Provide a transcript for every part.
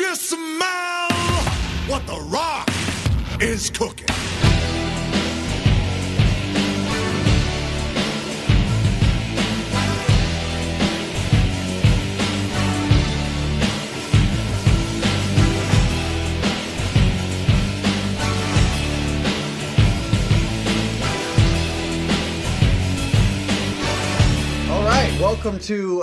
you smell what The Rock is cooking? Welcome to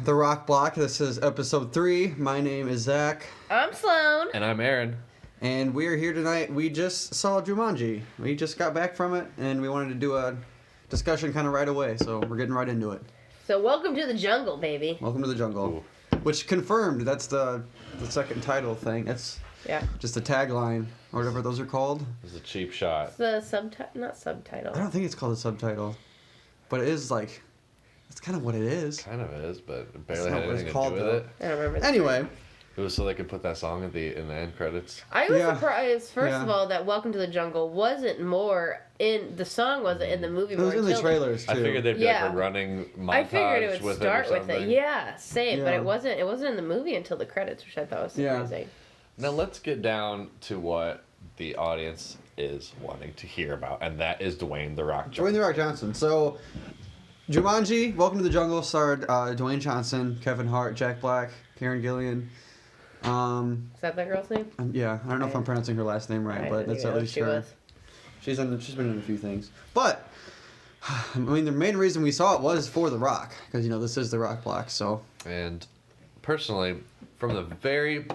The Rock Block. This is episode 3. My name is Zach. I'm Sloan. And I'm Aaron. And we are here tonight. We just saw Jumanji. We just got back from it, and we wanted to do a discussion kind of right away, so we're getting right into it. So welcome to the jungle, baby. Welcome to the jungle. Ooh. Which confirmed, that's the second title thing. It's just a tagline, or whatever those are called. It's a cheap shot. It's the subtitle. I don't think it's called a subtitle, but it is like... That's kind of what it is. Kind of is, but it barely had anything to do with it. I don't remember. Anyway. It was so they could put that song in the end credits. I was surprised, first of all, that Welcome to the Jungle wasn't more in... The song wasn't in the movie more. It was in the trailers, too. I figured they'd be like a running montage. I figured it would start with it. Yeah, same. Yeah. But it wasn't in the movie until the credits, which I thought was surprising. Now let's get down to what the audience is wanting to hear about, and that is Dwayne The Rock Johnson. Dwayne The Rock Johnson. So... Jumanji, Welcome to the Jungle starred Dwayne Johnson, Kevin Hart, Jack Black, Karen Gillan. Is that girl's name? Yeah, I don't know if I'm pronouncing her last name right, but that's at least her. She's been in a few things. But, I mean, the main reason we saw it was for The Rock, because, this is The Rock Block, so. And, personally, from the very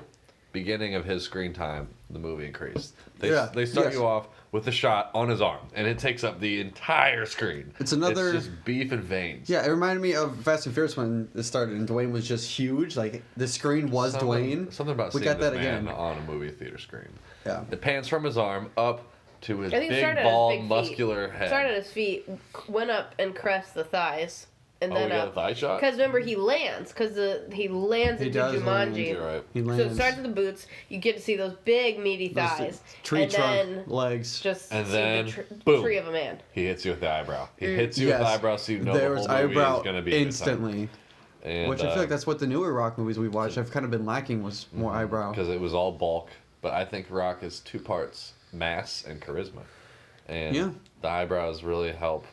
beginning of his screen time, the movie increased. They start you off with a shot on his arm, and it takes up the entire screen. It's just beef and veins. Yeah, it reminded me of Fast and Furious when it started, and Dwayne was just huge. Like, the screen was Dwayne. Something about seeing this man on a movie theater screen. Yeah. It pans from his arm up to his big, bald, muscular head. Started at his feet, went up and caressed the thighs. And then we got a thigh shot? Because remember, he lands into Jumanji. Right. He lands. So it starts with the boots. You get to see those big, meaty thighs. Tree trunk legs. And then, boom. Tree of a man. He hits you with the eyebrow. He hits you with the eyebrow, so you know the whole movie is going to be instantly. Which I feel like that's what the newer Rock movies we watched have kind of been lacking, was more eyebrow. Because it was all bulk. But I think Rock is 2 parts mass and charisma. And the eyebrows really help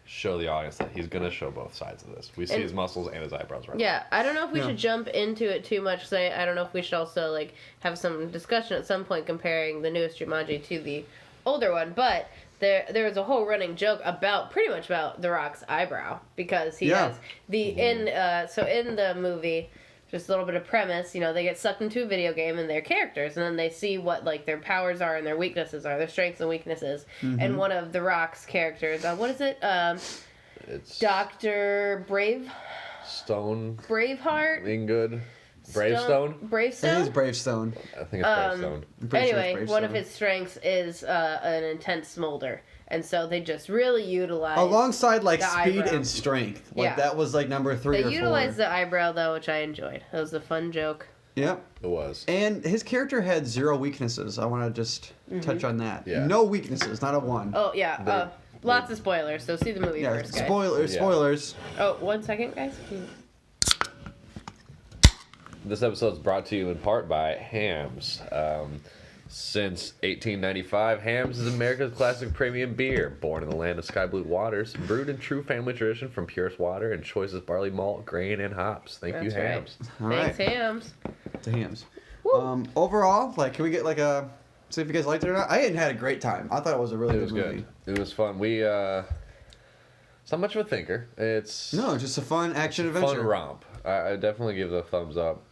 show the audience that he's going to show both sides of this. We see his muscles and his eyebrows right now. I don't know if we should jump into it too much. So I don't know if we should also have some discussion at some point comparing the newest Jumanji to the older one. But there was a whole running joke pretty much about The Rock's eyebrow, because he has in the movie. Just a little bit of premise, they get sucked into a video game and they're characters, and then they see what their powers are and their weaknesses are, their strengths and weaknesses. Mm-hmm. And one of The Rock's characters, what is it? It's Dr. Braveheart? Ingrid. Bravestone? Bravestone? I think it's Bravestone. I think it's Bravestone. Anyway, one of his strengths is an intense smolder. And so they just really utilize alongside speed eyebrow. And strength. That was number 3 or 4. They utilized the eyebrow though, which I enjoyed. It was a fun joke. Yep. It was. And his character had 0 weaknesses. I want to just touch on that. Yeah. No weaknesses, not a 1. Oh yeah. Lots of spoilers, so see the movie first, guys. Spoilers. Oh, 1 second, guys. This episode is brought to you in part by Hamm's. Since 1895, Hamm's is America's classic premium beer. Born in the land of sky blue waters, brewed in true family tradition from purest water and choicest barley malt, grain, and hops. Thank you, Hamm's. Thanks, Hamm's. To Hamm's. Overall, can we get see if you guys liked it or not? I had a great time. I thought it was a really good movie. It was fun. It's not much of a thinker. It's just a fun action adventure. Fun romp. I definitely give it a thumbs up.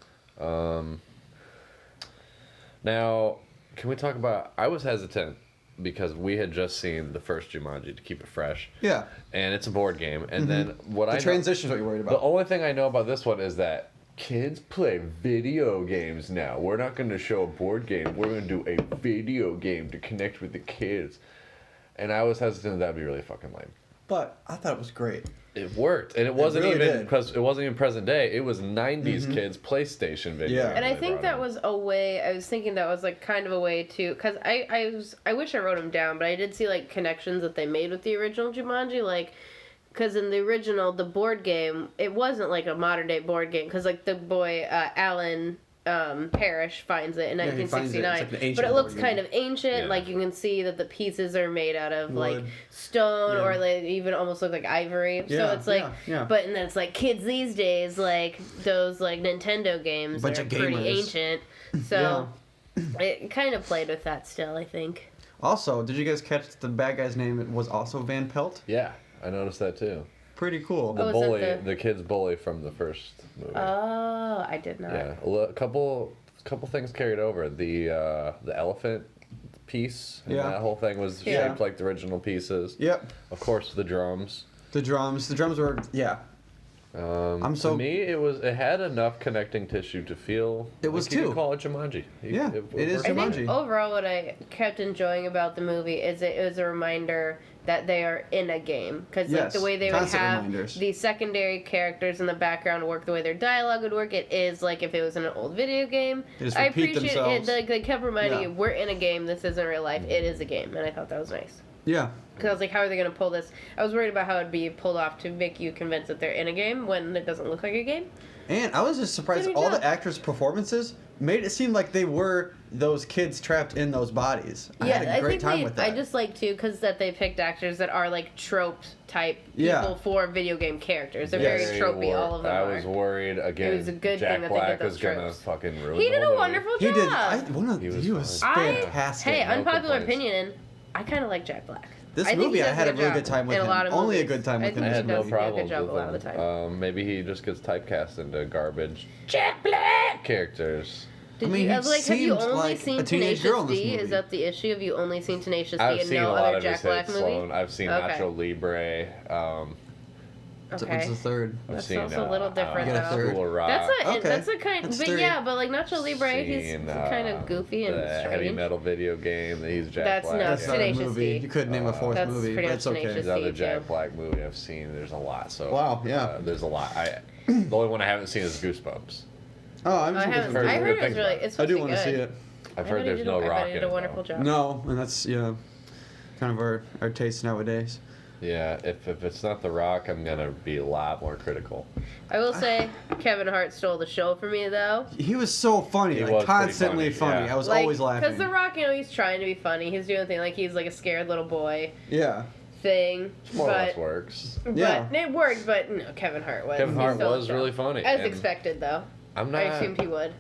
Now, can we talk about... I was hesitant because we had just seen the first Jumanji to keep it fresh. Yeah. And it's a board game. And then the transition is what you're worried about. The only thing I know about this one is that kids play video games now. We're not going to show a board game. We're going to do a video game to connect with the kids. And I was hesitant that'd be really fucking lame. But I thought it was great. It worked, and it wasn't even present day. It was '90s kids PlayStation video. Yeah, and I think that was a way. I was thinking that was kind of a way to, because I wish I wrote them down, but I did see connections that they made with the original Jumanji, because in the original, the board game, it wasn't a modern day board game, because the boy Alan Parrish finds it in Yeah, he finds it. 1969, It's like an ancient but it looks board kind game. of ancient. Yeah. Like you can see that the pieces are made out of like Wood. stone, Yeah. or like even almost look like ivory. Yeah, So it's like, yeah. but and then it's like kids these days, like those like Nintendo games Bunch that are of pretty gamers. ancient. So it kind of played with that still, I think. Also, did you guys catch the bad guy's name? It was also Van Pelt. Yeah, I noticed that too. Pretty cool. The Oh, is that bully, the- the kid's bully from the first movie. Oh, I did not. Yeah, a couple things carried over. The elephant piece, and Yeah. that whole thing was Yeah. shaped like the original pieces. Yep. Of course, the drums. The drums were To me, it had enough connecting tissue to feel. It was like you could too. call it Jumanji. Yeah, it is worked. I think Jumanji. overall what I kept enjoying about the movie is it was a reminder that they are in a game. Because like Yes, the way they would constant have reminders. the secondary characters in the background work, the way their dialogue would work, it is like if it was in an old video game. They just I repeat appreciate themselves. it. Like, they kept reminding Yeah. you, we're in a game, this isn't real life, it is a game. And I thought that was nice. Yeah. Because I was like, how are they going to pull this? I was worried about how it'd be pulled off to make you convinced that they're in a game when it doesn't look like a game. And I was just surprised Good all job. the actors' performances made it seem like they were those kids trapped in those bodies. I had a great time with that. I just like too because that they picked actors that are like trope type people Yeah. for video game characters. They're Yes. very tropey. All of them I are. was worried again. It was a good Jack thing that they Black did those was gonna tropes. fucking ruin. He the did a whole wonderful he job. did. He was fine. fantastic. Hey, No unpopular complaints. opinion. I kind of like Jack Black. This I think movie, he I does had a good really job good time with in a him. lot of Only a movies. good time I with him. think I he had no does a good problems job with a lot of him. the time. Maybe he just gets typecast into garbage Jack Black. characters. Did I mean, you, he have you seemed only like seen a teenage Tenacious girl in this D? movie. Is that the issue? Have you only seen Tenacious D I've and seen no a lot other of Jack his Black hits, movie? Sloan. I've seen Okay. Nacho Libre. What's Okay. the third? I've That's seen also a little different, You got a though. third. School of Rock. That's Okay. a kind, That's but three. yeah, but like Nacho Libre, he's Seen, kind of goofy and the heavy strange. metal video game that he's Jack That's Black. no, That's in. not a Tenacious movie. D. You couldn't name a fourth That's movie, pretty but much it's okay. Tenacious Another D, Jack too. Black movie I've seen. There's a lot. So Wow, yeah. there's a lot. The only one I haven't seen is Goosebumps. Oh, I'm I just haven't. heard I good heard it was things really. about it. It's I supposed do to be want to see good. it. I've I heard bet he there's did no I bet rock he in did it. a wonderful though. job. No, and that's kind of our taste nowadays. Yeah, if it's not The Rock, I'm gonna be a lot more critical. I will say Kevin Hart stole the show for me though. He was so funny, He like was pretty constantly funny. yeah. I was always laughing. Because The Rock, he's trying to be funny. He's doing a thing like he's like a scared little boy Yeah. thing. More or less but works. Yeah. it worked. But no, Kevin Hart was. Kevin he Hart stole the was show. really funny. As and expected though. I'm I not. assumed he would.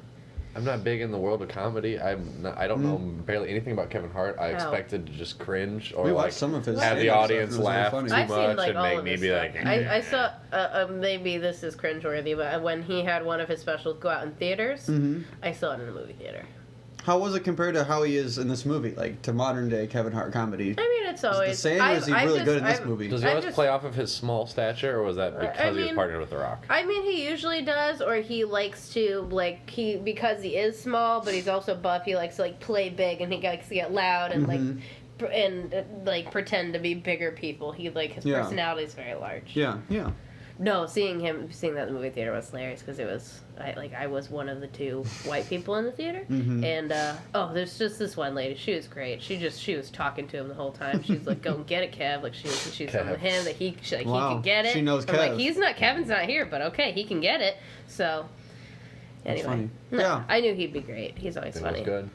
I'm not big in the world of comedy. I don't know barely anything about Kevin Hart. I How? expected to just cringe or We like watched some of his have the stand-up audience stuff. It was really laugh funny. too I've seen much like and all make of me his be stuff. like. I saw maybe this is cringeworthy, but when he had one of his specials go out in theaters, I saw it in a movie theater. How was it compared to how he is in this movie, like to modern day Kevin Hart comedy? I mean, it's Is it always the same, or is he really good in this movie? Does he I'm always just- play off of his small stature, or was that because he was mean- partnered with The Rock? I mean, he usually does, or he likes to because he is small, but he's also buff. He likes to play big, and he likes to get loud and pretend to be bigger people. His Yeah. personality is very large. Yeah, yeah. No, seeing that in the movie theater was hilarious because it was I was one of the two white people in the theater, and there's just this one lady. She was great. She was talking to him the whole time. She's like, "Go and get it, Kev." Like she was telling him that he Wow. could get it. She knows I'm Kev. like, Kevin's not here, but okay, he can get it. So anyway, funny. no, Yeah. I knew he'd be great. He's always It funny. was good.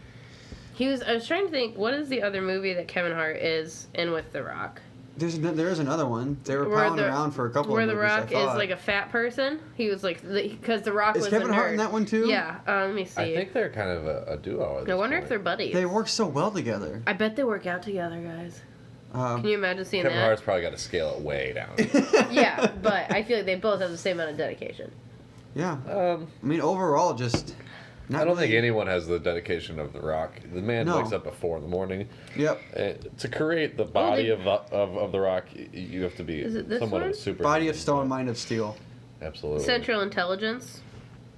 I was trying to think, what is the other movie that Kevin Hart is in with The Rock? There is another one. They were Where pounding the- around for a couple Where of The movies, Rock I thought. is like a fat person. He was because The Rock Is was Kevin a nerd. Hart in that one too? Yeah. Let me see. I think they're kind of a duo. At I this wonder point. if they're buddies. They work so well together. I bet they work out together, guys. Can you imagine seeing Kevin that? Hart's probably got to scale it way down. Yeah, but I feel like they both have the same amount of dedication. Yeah. I mean, overall, just. Not I don't think really- anyone has the dedication of The Rock. The man No. wakes up at 4 a.m. Yep. To create the body of The Rock, you have to be Is it this somewhat of one? a super. Body of stone, mind of steel. Absolutely. Central Intelligence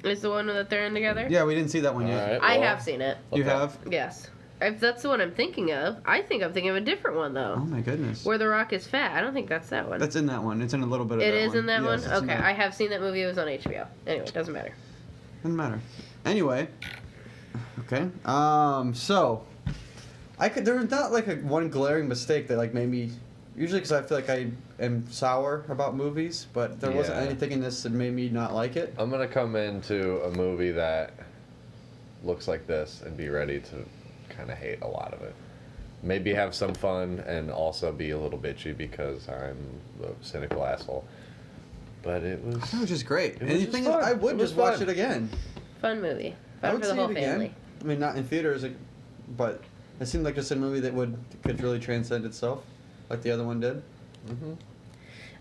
is the one that they're in together. Yeah, we didn't see that one yet. All right, I well, have seen it. You okay. have? Yes. If that's the one I'm thinking of, I think I'm thinking of a different one though. Oh my goodness. Where The Rock is fat. I don't think that's that one. That's in that one. It's in a little bit of It that is one. in that Yes, one? it's in Okay, that. I have seen that movie. It was on HBO. Anyway, it doesn't matter. Doesn't matter. Anyway. Okay. So. There was not one glaring mistake that made me. Usually, because I feel like I am sour about movies, but there wasn't Yeah. anything in this that made me not like it. I'm gonna come into a movie that looks like this and be ready to kind of hate a lot of it. Maybe have some fun and also be a little bitchy because I'm a cynical asshole. But it was... I thought it was just great. It And was the just thing fun. is, I would It was just watch fun. it again. Fun movie. I Fun would for the see whole it again. family. I mean, not in theaters, but it seemed like just a movie that could really transcend itself, like the other one did. Mm-hmm.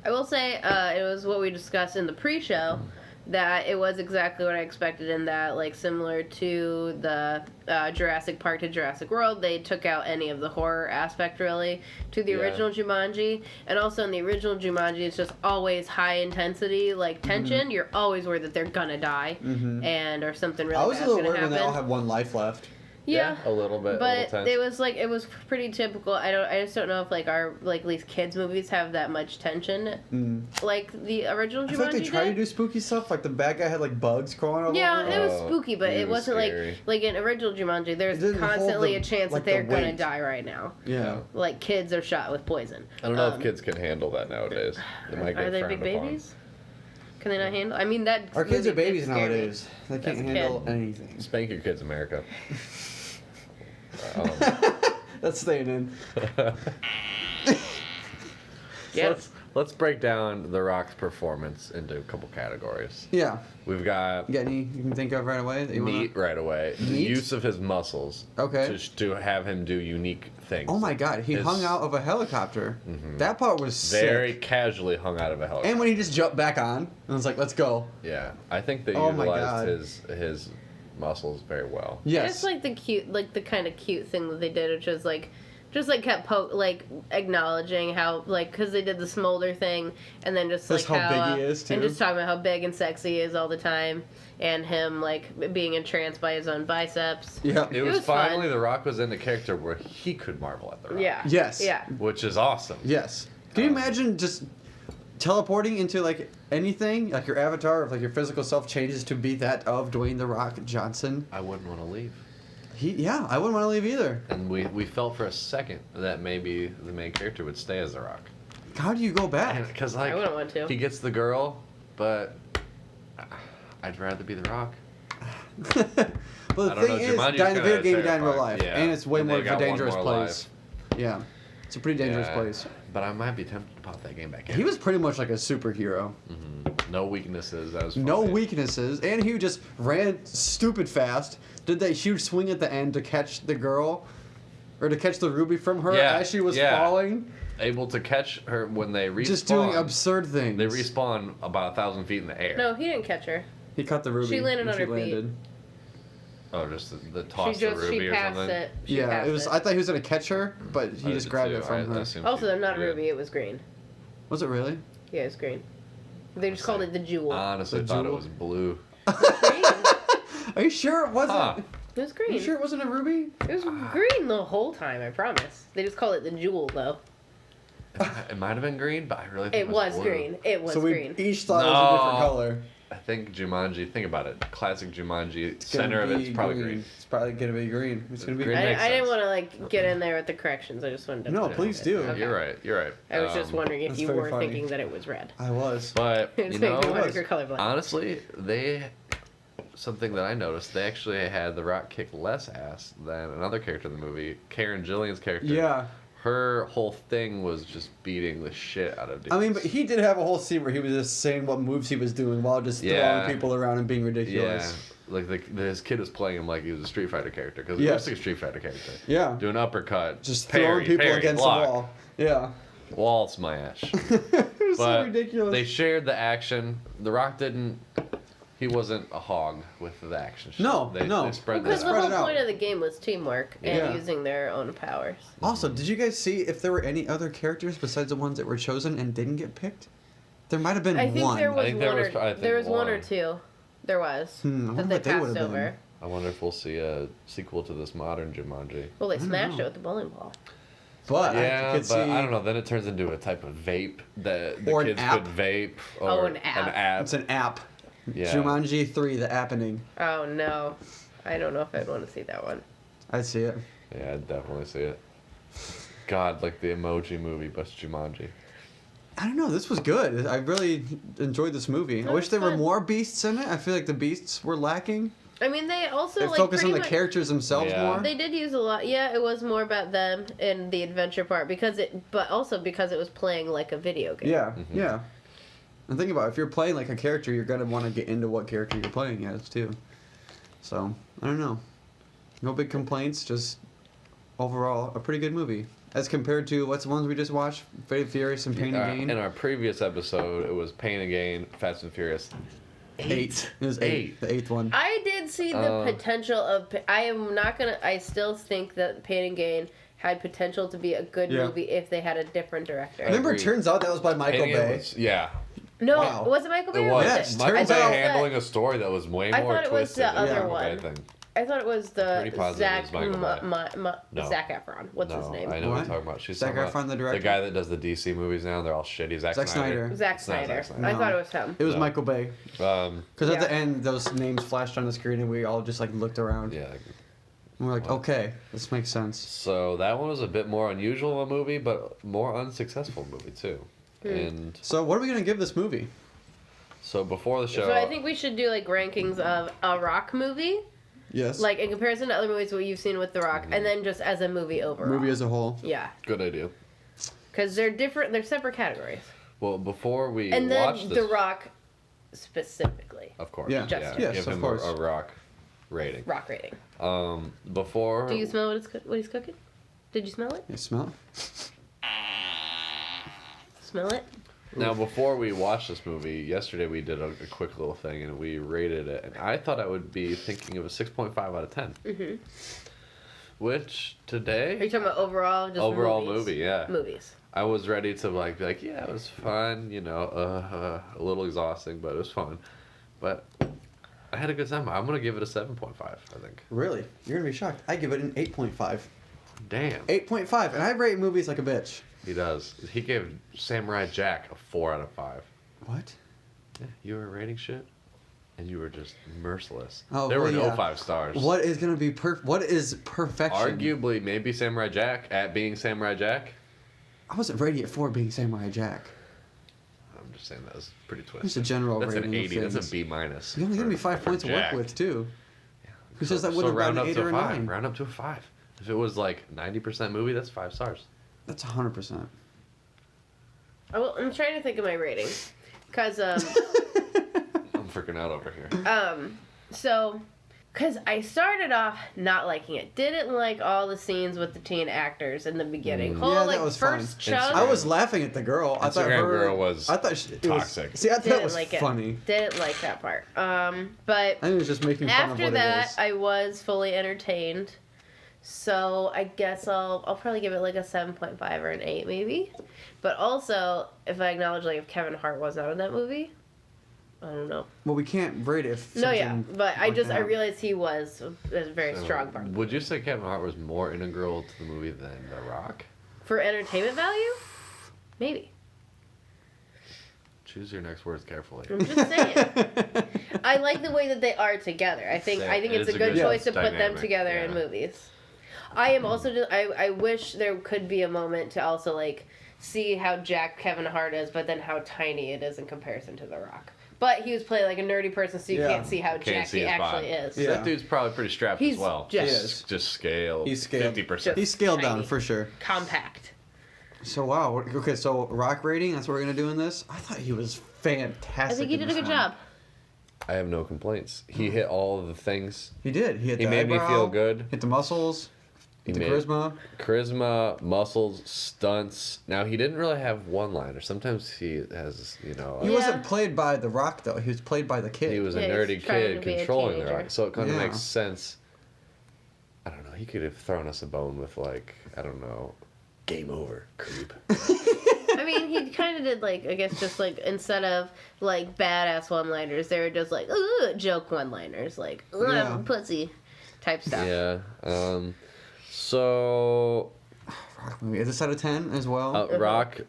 I will say it was what we discussed in the pre-show, that it was exactly what I expected in that, like, similar to the Jurassic Park to Jurassic World, they took out any of the horror aspect, really, to the Yeah. original Jumanji. And also in the original Jumanji, it's just always high intensity, like, tension. You're always worried that they're gonna die, and or something really I was a bad's little gonna worried when happen. they all have one life left. Yeah, a little bit. a little but tense. it was pretty typical. I just don't know if like our like at least kids movies have that much tension like the original I Jumanji feel like they try to did. do spooky stuff, like the bad guy had like bugs crawling all Yeah, over it him. was Oh, spooky, but it it was wasn't scary. like in original Jumanji. It There's didn't hold constantly the- a chance like, that they're the gonna weight. die right now. Yeah. Like kids are shot with poison. I don't know if kids can handle that nowadays. They might get Are they frowned big upon. babies? Can they not handle? I mean that. Our kids are movie did babies scare me. nowadays. They can't As a handle kid. anything. Spank your kids, America. That's staying in. Yeah. Let's break down The Rock's performance into a couple categories. Yeah. We've got You got any you can think of right away that you neat right away. The Neat? use of his muscles. Okay. To have him do unique things. Oh my god, he His- hung out of a helicopter. That part was Very sick. casually hung out of a helicopter. And when he just jumped back on and was like, "Let's go." Yeah, I think they Oh my utilized God. his muscles very well. Yes. It's like the cute, like the kind of cute thing that they did, which was like, just like kept acknowledging how like because they did the smolder thing, and then just Just like how big he is, and too. just talking about how big and sexy he is all the time, and him like being entranced by his own biceps. Yeah. It was was fun. finally The Rock was in a character where he could marvel at The Rock. Yeah. Yes. Yeah. Which is awesome. Yes. Can you imagine just teleporting into like anything, like your avatar, if like your physical self changes to be that of Dwayne The Rock Johnson? I wouldn't want to leave. Yeah, I wouldn't want to leave either. And we felt for a second that maybe the main character would stay as The Rock. How do you go back? Because I wouldn't want to. he gets the girl, but I'd rather be The Rock. Well, I the don't thing know, is, Jumanji's die in the video kinda game, you die in real terrifying. life, Yeah. and it's way And more they of a got one dangerous more place. Yeah, it's a pretty dangerous Yeah. place. But I might be tempted to pop that game back in. He was pretty much like a superhero. No weaknesses. That was No funny. weaknesses, and he just ran stupid fast. Did that huge swing at the end to catch the girl, or to catch the ruby from her Yeah, as she was yeah. falling? Able to catch her when they respawn. Just doing absurd things. They respawn about 1,000 feet in the air. No, he didn't catch her. He caught the ruby. She landed when on her feet. landed. Oh, just the toss She of just ruby she or passed something. it. She Yeah, passed it was. I thought he was gonna catch her, but I he did just grabbed too. it from I her. assumed Also, she not a did. ruby. It was green. Was it really? Yeah, it was green. They just called it the jewel. Honestly, The thought it jewel? was blue. Green. Are you sure it wasn't? Huh. It was Are green. you sure it wasn't a ruby? It was green the whole time. I promise. They just call it the jewel, though. It might have been green, but I really think It was blue. green. It was So we green. each thought it was a different No. color. I think Jumanji. Think about it. Classic Jumanji. It's gonna Center of be it's probably green. It's probably gonna be green. It's gonna be Green green. makes I didn't sense. want to like get in there with the corrections. I just wanted to. No, put it please out do. there. Okay. You're right. You're right. I was just wondering if That's you very were funny. thinking that it was red. I was. But It's you making me know, wonder if you're colorblind. honestly, something that I noticed. They actually had The Rock kick less ass than another character in the movie. Karen Gillian's character. Yeah. Her whole thing was just beating the shit out of dudes. I mean, but he did have a whole scene where he was just saying what moves he was doing while just Yeah. throwing people around and being Yeah, ridiculous. like his kid was playing him like he was a Street Fighter character because he Yes. looks like a Street Fighter character. Yeah. Doing uppercut, Just parry, throwing people parry, against block, the wall. Yeah. wall smash. It was so But ridiculous. they shared the action. The Rock didn't. He wasn't a hog with the action. No, they, no. They spread Because that the out. Spread whole it point out. of the game was teamwork and Yeah. using their own powers. Also, did you guys see if there were any other characters besides the ones that were chosen and didn't get picked? There might have been I think one. there was think there one was- or I think there was one or one. two. There was I that wonder they what they passed would've over. been. I wonder if we'll see a sequel to this modern Jumanji. Well, they don't smashed know. it with the bowling ball. But I Yeah, could but see. I don't know. Then it turns into a type of vape that the Or an kids app. could vape. Or Oh, an app. It's an app. Yeah. Jumanji 3, The Appening. Oh no, I don't know if I'd want to see that one. I'd see it. Yeah, I'd definitely see it. God, like the Emoji Movie, but it's Jumanji. I don't know. This was good. I really enjoyed this movie. I It wish was there were fun. more beasts in it. I feel like the beasts were lacking. I mean, they also They like focus on pretty the much- characters themselves Yeah. more. They did use a lot. Yeah, it was more about them in the adventure part but also because it was playing like a video game. Yeah, yeah. And think about it, if you're playing like a character, you're gonna want to get into what character you're playing as too. So I don't know. No big complaints. Just overall a pretty good movie as compared to what's the ones we just watched: Fate of Furious and Pain and Gain. In our previous episode, it was Pain and Gain, Fast and Furious. 8. It was 8. The 8th one. I did see the potential of. I am not gonna. I still think that Pain and Gain had potential to be a good Yeah. movie if they had a different director. Remember, it agree. turns out that was by Michael Pain and Gain Bay. was- yeah. No, Wow. was it Michael Bay? It or was. Yes, Michael turns Bay out- handling a story that was way I more thought it was twisted the than other the one. Bay thing. I thought it was Pretty the positive Zach, it was Michael Bay. No. Zac Efron. What's his name? I know what What? you're talking about. She's Zac talking about Efron, the director? guy that does the DC movies now. They're all shitty. Zack Zack Snyder. Zack It's not Snyder. Zack Snyder. I No. thought it was him. It was No. Michael Bay. Because at Yeah. the end, those names flashed on the screen, and we all just like looked around. Yeah. And we're like, okay, this makes sense. So that one was a bit more unusual of a movie, but more unsuccessful movie too. And So, what are we gonna give this movie? so before the show, So I think we should do like rankings of a Rock movie, Yes. like in comparison to other movies what you've seen with The Rock, and then just as a movie overall. movie as a whole. Yeah, good idea. because they're different. They're separate categories. Well, before we And then watch this, The Rock, specifically, of course, Yeah. Just- Yes, give of him course. a rock rating. Rock rating. Before Do you smell what he's cooking? Did you smell it? You smell it? Smell it? Now, before we watched this movie, yesterday we did a quick little thing and we rated it. And I thought I would be thinking of a 6.5 out of 10. Mm-hmm. Which Are you today, talking about overall? Just overall movies? movie, yeah. Movies. I was ready to be like, yeah, it was fun, you know, a little exhausting, but it was fun. But I had a good time. I'm going to give it a 7.5, I think. Really? You're gonna be shocked. I give it an 8.5. Damn. 8.5, and I rate movies like a bitch. He does. He gave Samurai Jack a 4 out of 5. What? Yeah, you were rating shit, and you were just merciless. Oh, there were well, no yeah. 5 stars. What is gonna be What is perfection? Arguably, maybe Samurai Jack at being Samurai Jack. I wasn't rating it for being Samurai Jack. I'm just saying that was pretty twisted. It's a general That's rating an of 80. That's things. a B minus. You only give me for 5 points to Jack. work with too. Who So- says that so wouldn't have round gotten up an 8 to or a 5. 9? Round up to a 5. If it was like 90% movie, that's 5 stars. That's 100%. I'm trying to think of my rating, because I'm freaking out over here. because I started off not liking it. Didn't like all the scenes with the teen actors in the beginning. Whole Yeah, that like was first fun. chunk. I was laughing at the girl. I thought Instagram her girl was I thought it was toxic. See, I thought it Didn't was like it. funny. Didn't like that part. But I think it was just making fun of after what that, it is. I was fully entertained. So I guess I'll probably give it like a 7.5 or an 8 maybe. But also, if I acknowledge like if Kevin Hart was not in that movie, I don't know. Well, we can't rate it if No, yeah, something but I like I that. realized he was a very strong part. Would you say Kevin Hart was more integral to the movie than The Rock? For entertainment value? Maybe. Choose your next words carefully. I'm just saying. I like the way that they are together. I think Same. it's It is a a good good choice to put them dynamic, together in yeah. movies. I am also just I wish there could be a moment to also like see how Jack Kevin Hart is, but then how tiny it is in comparison to The Rock. But he was playing like a nerdy person, so you Yeah. can't see how Can't Jack see he his actually body. is. Yeah. That dude's probably pretty strapped He's as well. just- Just scale. He's scaled. 50%. He's scaled down Tiny. for sure. Compact. So wow. Okay, so rock rating. That's what we're gonna do in this. I thought he was fantastic. I think he in did a this good one. job. I have no complaints. He hit all of the things. He did. He hit He the made me eyebrow, feel good. Hit the muscles. He Hit the made charisma. charisma, muscles, stunts. Now he didn't really have one liner. Sometimes he has, He Yeah. wasn't played by The Rock though. He was played by the kid. he was a Yeah, nerdy he's trying kid to be a controlling the teenager. rock. So it kind of Yeah. makes sense. I don't know. He could have thrown us a bone with like, I don't know, game over, creep. I mean, he kind of did like I guess just like instead of like badass one-liners, they were just like joke one-liners, like Yeah. I'm a pussy type stuff. Yeah. So Rock movie. Is this out of 10 as well? Rock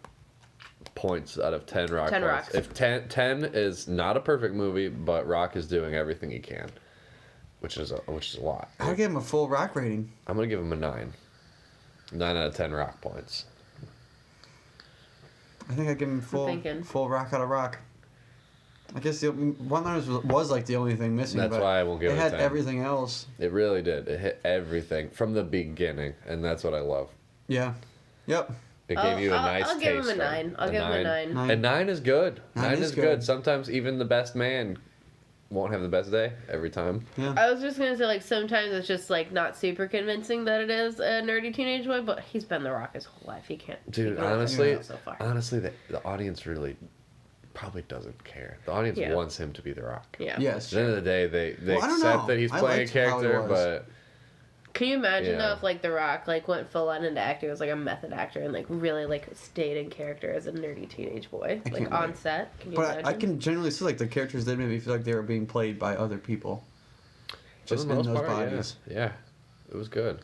points out of 10 Rock 10 points. rocks. If 10 is not a perfect movie, but Rock is doing everything he can, which is a lot. I'd give him a full rock rating. I'm gonna give him a 9. 9 out of 10 Rock points. I think I'd give him thinking. full rock out of rock. I guess the one-liners was like the only thing missing. That's but why I won't give it It had 10. everything else. It really did. It hit everything from the beginning, and that's what I love. Yeah. Yep. It gave you a nice I'll taste. give him a 9. I'll give him a 9. And 9 is good. 9 is good. good. Sometimes even the best man won't have the best day every time. Yeah. I was just gonna say, like, sometimes it's just like not super convincing that it is a nerdy teenage boy, but he's been The Rock his whole life. He can't. Dude, he can only honestly, go so far. the audience really probably doesn't care. The audience Yeah. wants him to be The Rock. Yeah. Yes. At the end of the day, they Well, I don't accept know. that he's I playing a liked how he character, was. but Can you imagine Yeah. though if like The Rock like went full on into acting as like a method actor and like really like stayed in character as a nerdy teenage boy I like can't on wait. set? Can you But imagine? I can generally see like the characters did make me feel like they were being played by other people. for Just the in most those part, bodies. yeah, it was good.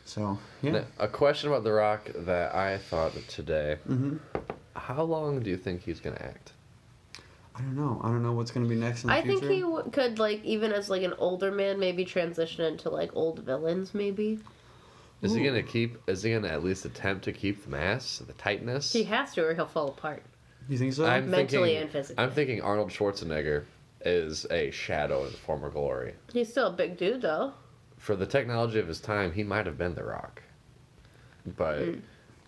So yeah. Now, a question about The Rock that I thought of today. Mm-hmm. How long do you think he's gonna act? I don't know. I don't know what's gonna be next in the I future. think he could like even as like an older man maybe transition into like old villains maybe. Is he gonna keep? Is he gonna at least attempt to keep the mass, the tightness? He has to or he'll fall apart. You think so? Mentally and physically. I'm thinking Arnold Schwarzenegger is a shadow of his former glory. He's still a big dude though. For the technology of his time, he might have been The Rock. But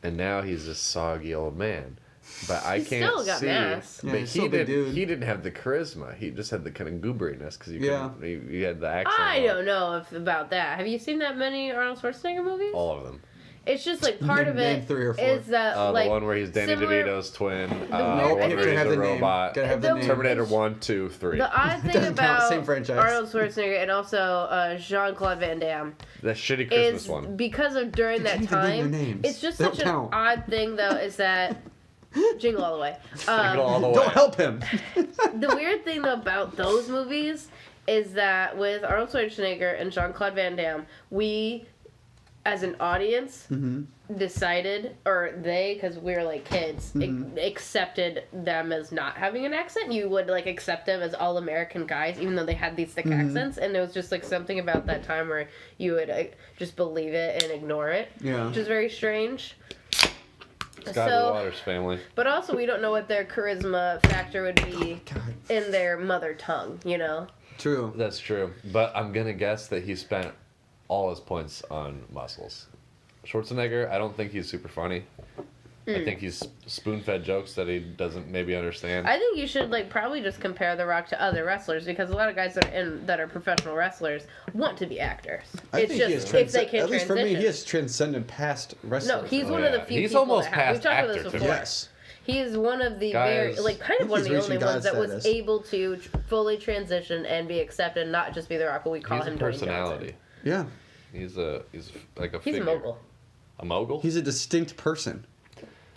and now he's this soggy old man. But I He's can't still got see. mass. Yeah, But he's he still a big didn't. dude. He didn't have the charisma. He just had the kind of gooberiness because you Yeah. couldn't. You had the accent. I don't know if about that. Have you seen that many Arnold Schwarzenegger movies? All of them. It's just like part Name- of name it 3 or 4. is that like the one where he's Danny similar- DeVito's twin. weird- The I one think- where he's have the the name. robot. Gotta have the The- name. Terminator 1, 2, 3. The odd thing Doesn't count, about same franchise. Arnold Schwarzenegger and also Jean-Claude Van Damme That shitty Christmas is one. because of during They that can't even name time. their names. It's just They such don't an count. odd thing though is that Jingle All the Way. Jingle all the way. Don't help him. The weird thing though about those movies is that with Arnold Schwarzenegger and Jean-Claude Van Damme, we as an audience decided, or they, because we were like kids, accepted them as not having an accent. You would like accept them as all American guys, even though they had these thick accents. And there was just like something about that time where you would just believe it and ignore it, Yeah. which is very strange. Sky Blue Waters family. But also, we don't know what their charisma factor would be in their mother tongue. You know. True. That's true. But I'm going to guess that he spent all his points on muscles. Schwarzenegger, I don't think he's super funny. I think he's spoon-fed jokes that he doesn't maybe understand. I think you should like probably just compare The Rock to other wrestlers because a lot of guys that are professional wrestlers want to be actors. I It's think he just has if they can at least for transition. me, he has transcended past wrestling. No, he's Oh, one of the yeah. few He's people almost that have. We've past talked about this actor, before. too. Yes. He is one of the Guys, very like kind of one of he's the only reaching ones God that was status. able to fully transition and be accepted, not just be The Rock, but we call He's a him personality. Yeah. He's like a He's figure. a mogul. A mogul? He's a distinct person.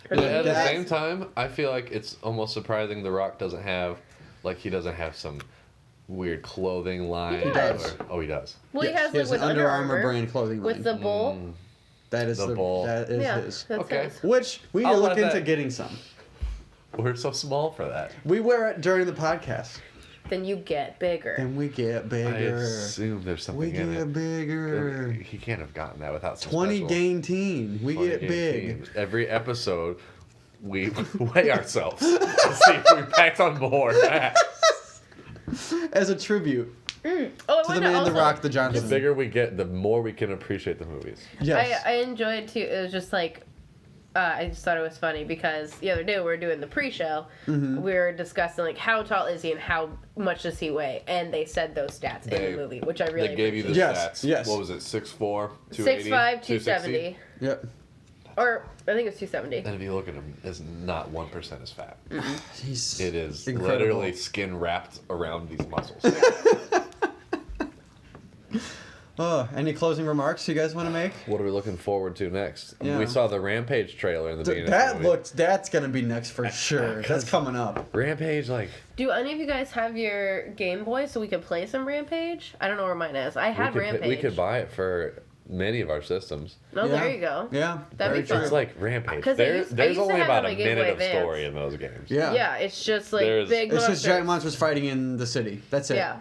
But at the That's- same time, I feel like it's almost surprising The Rock doesn't have some weird clothing line. He does. Oh, he does. Well, Yes, he has he like has with an Under Under Armour Armour brand clothing line. with the bull. That is The bull. That is Yeah, his. that's Okay. his. Which we need I'll to look let into that- getting some. We're so small for that. We wear it during the podcast, Then you get bigger. and we get I bigger. assume there's something We in get it. bigger. He can't have gotten that without some 20 special- gain teen. We 20 get game big. team. Every episode, we weigh ourselves to see if we packed on board. As a tribute Oh, I to the wanted man, also, The Rock, the The Johnson. bigger we get, the more we can appreciate the movies. Yes. I enjoyed too. It was just like I just thought it was funny because the other day we were doing the pre-show. Mm-hmm. We were discussing like how tall is he and how much does he weigh, and they said those stats in the movie, which I really They gave you the Yes, stats. yes. What was it? 6'4", 280, 6'5", 270, Yep. or I think it's 270. And if you look at him, it's not 1% is fat. He's It is incredible. literally skin wrapped around these muscles. Any closing remarks you guys want to make? What are we looking forward to next? Yeah. We saw the Rampage trailer in the beginning. of the movie. That's gonna be next for sure. That's coming up. Rampage, like Do any of you guys have your Game Boy so we could play some Rampage? I don't know where mine is. I had Rampage. we could buy it for many of our systems. Oh, Yeah. there you go. Yeah. That'd very be fun. true. It's like Rampage. 'Cause I used to There's only have about it a on my Game minute Boy of Advance. story in those games. Yeah. Yeah, it's just like There's- big It's monsters. just giant monsters fighting in the city. That's it. Yeah.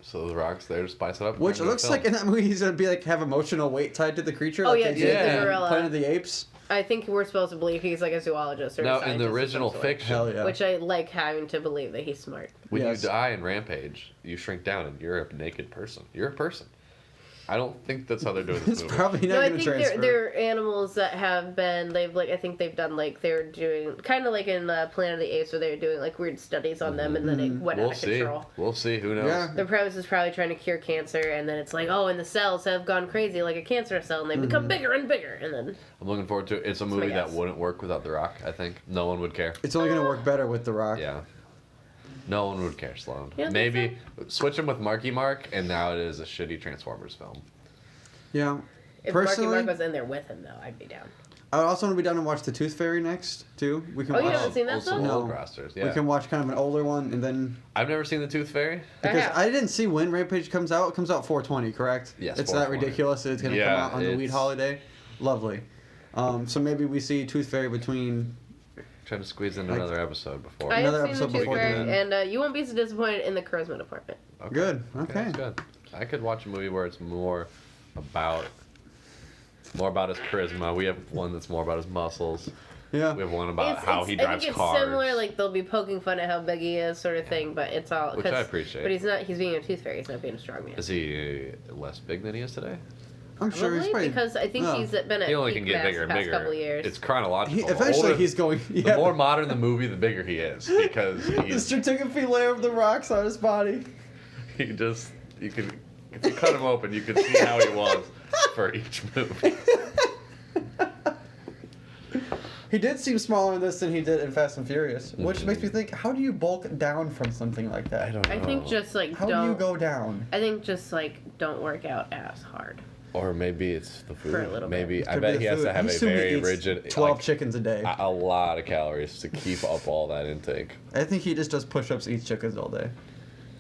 So the Rock's there to spice it up. Which Turn it looks into like in that movie he's gonna be like have emotional weight tied to the creature. Oh, like yeah, they to did the in gorilla. Planet of the Apes. I think we're supposed to believe he's like a zoologist or a Now, in scientist the of some original sort. fiction, Hell yeah. Which I like having to believe that he's smart. when Yes. you die in Rampage, you shrink down and you're a naked person. You're a person. I don't think that's how they're doing this It's movie. probably No, not I going to think transfer. they're animals that have been. They've like I think they've done like they're doing kind of like in Planet of the Apes where they were doing like weird studies on them and then it went We'll out of see. control. We'll see. Who knows? Yeah. The premise is probably trying to cure cancer, and then it's like, oh, and the cells have gone crazy like a cancer cell, and they become bigger and bigger, and then I'm looking forward to it. It's a my movie that guess. wouldn't work without The Rock, I think. No one would care. It's only going to work better with The Rock. Yeah. No one would care, Sloan. You don't think Maybe switch him with Marky Mark, and now it is a shitty Transformers film. Yeah. if Marky Personally, Mark was in there with him, though, I'd be down. I would also want to be down and watch The Tooth Fairy next, too. We can Oh, you watch. haven't seen that some film? old No. rosters, yeah. We can watch kind of an older one, and then I've never seen The Tooth Fairy. because have. I didn't see when Rampage comes out. It comes out 4/20, correct? Yes, It's that 4/20. ridiculous. It's gonna Yeah, come out on the weed it's- holiday. Lovely. So maybe we see Tooth Fairy between. Trying to squeeze in Like- another episode before. I Another have seen episode the Tooth before Fairy, then. and you won't be so disappointed in the charisma department. Okay. Good, okay. That's good. I could watch a movie where it's more about his charisma. We have one that's more about his muscles. Yeah. We have one about how he I drives think it's cars. similar, like they'll be poking fun at how big he is, sort of thing. But it's all Which I appreciate. But he's not. He's being a Tooth Fairy. He's not being a strong man. Is he less big than he is today? I'm sure he's Probably, probably because I think no. he's been at He only peak can get mass bigger the and past bigger. couple of years. It's chronological. He, The eventually older- he's going. The Yeah. more modern the movie, the bigger he is because the he's stratigraphy layer of the rocks on his body. he just you can if you cut him open, you can see how he was for each movie. He did seem smaller in this than he did in Fast and Furious, which Mhm. makes me think: how do you bulk down from something like that? I don't know. I think just like How don't. do you go down? I think just like don't work out as hard. Or maybe it's the food. For a little bit. Maybe I Could bet be he the has food. to have I a assume he very eats rigid 12 like, chickens a day. a lot of calories to keep up all that intake. I think he just does push-ups, eats chickens all day.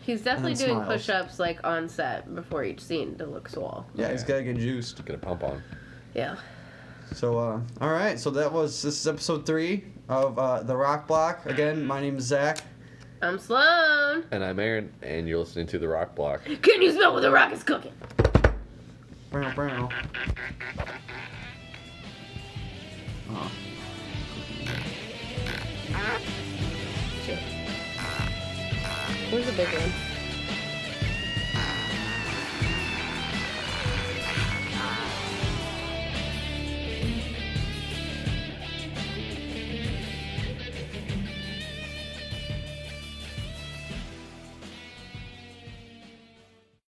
He's definitely And then doing smiles. push-ups like on set before each scene to look swole. Yeah, he's gotta get juiced. Get a pump on. Yeah. So, all right. So this is episode 3 of The Rock Block. Again, my name is Zach. I'm Sloan. And I'm Aaron, and you're listening to The Rock Block. Can you smell what the rock is cooking? Brow, brow. Oh. Where's the big one?